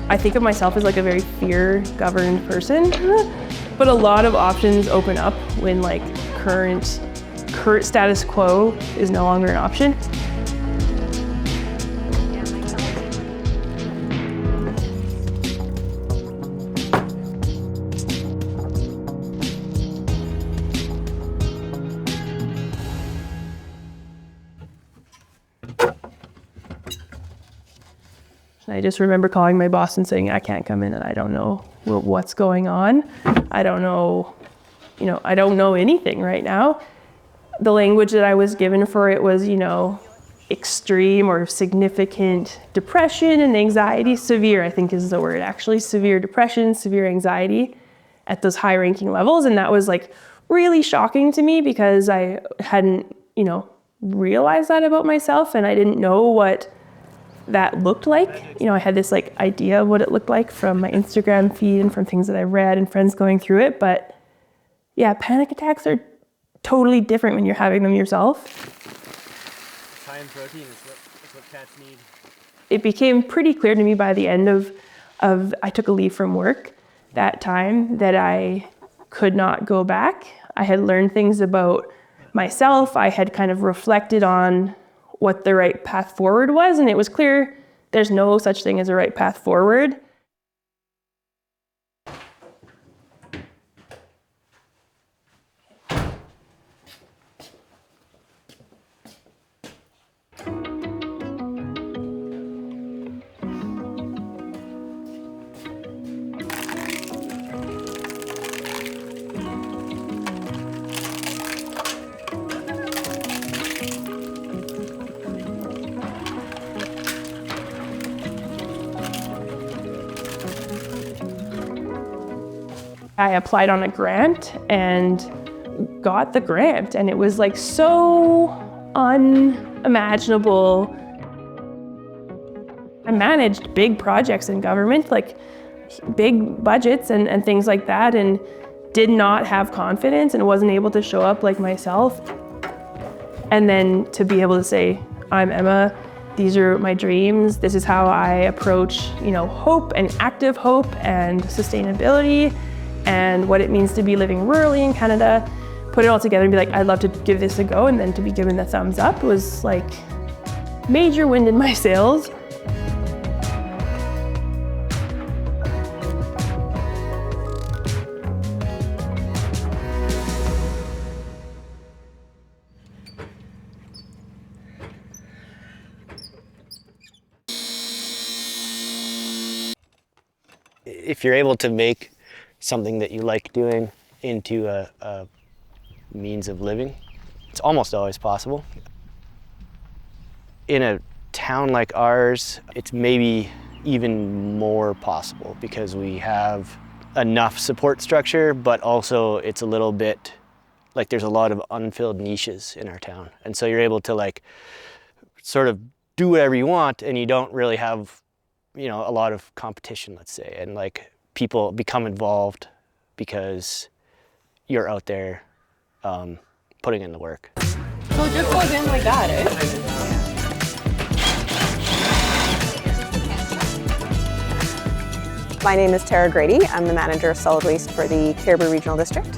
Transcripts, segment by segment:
I think of myself as like a very fear-governed person, but a lot of options open up when like current status quo is no longer an option. I just remember calling my boss and saying, I can't come in and I don't know what's going on. I don't know, I don't know anything right now. The language that I was given for it was, extreme or significant depression and anxiety. Severe, I think is the word actually. Severe depression, severe anxiety at those high ranking levels. And that was like really shocking to me because I hadn't, realized that about myself and I didn't know what that looked like. I had this like idea of what it looked like from my Instagram feed and from things that I read and friends going through it. But yeah, panic attacks are totally different when you're having them yourself. High in protein is what cats need. It became pretty clear to me by the end of I took a leave from work that time that I could not go back. I had learned things about myself. I had kind of reflected on what the right path forward was, and it was clear there's no such thing as a right path forward. I applied on a grant and got the grant, and it was like so unimaginable. I managed big projects in government, like big budgets and things like that, and did not have confidence and wasn't able to show up like myself. And then to be able to say, I'm Emma, these are my dreams, this is how I approach, hope and active hope and sustainability, and what it means to be living rurally in Canada, put it all together and be like, I'd love to give this a go, and then to be given the thumbs up was like major wind in my sails. If you're able to make something that you like doing into a means of living, it's almost always possible. In a town like ours, it's maybe even more possible because we have enough support structure, but also it's a little bit like there's a lot of unfilled niches in our town. And so you're able to like sort of do whatever you want, and you don't really have, a lot of competition, let's say, and like people become involved because you're out there putting in the work. So it just goes in like that, eh? My name is Tara Grady. I'm the manager of solid waste for the Cariboo Regional District.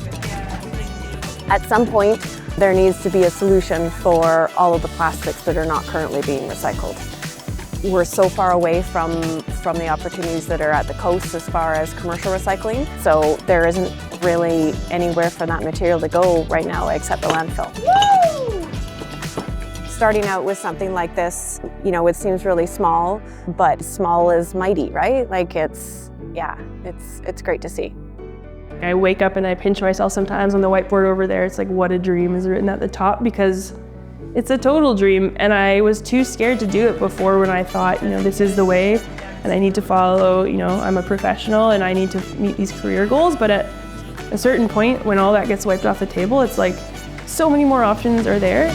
At some point, there needs to be a solution for all of the plastics that are not currently being recycled. We're so far away from the opportunities that are at the coast as far as commercial recycling, so there isn't really anywhere for that material to go right now except the landfill. Woo! Starting out with something like this, it seems really small, but small is mighty, right? Like it's great to see. I wake up and I pinch myself sometimes on the whiteboard over there. It's like, what a dream is written at the top, because it's a total dream, and I was too scared to do it before when I thought, this is the way and I need to follow, I'm a professional and I need to meet these career goals. But at a certain point, when all that gets wiped off the table, it's like so many more options are there.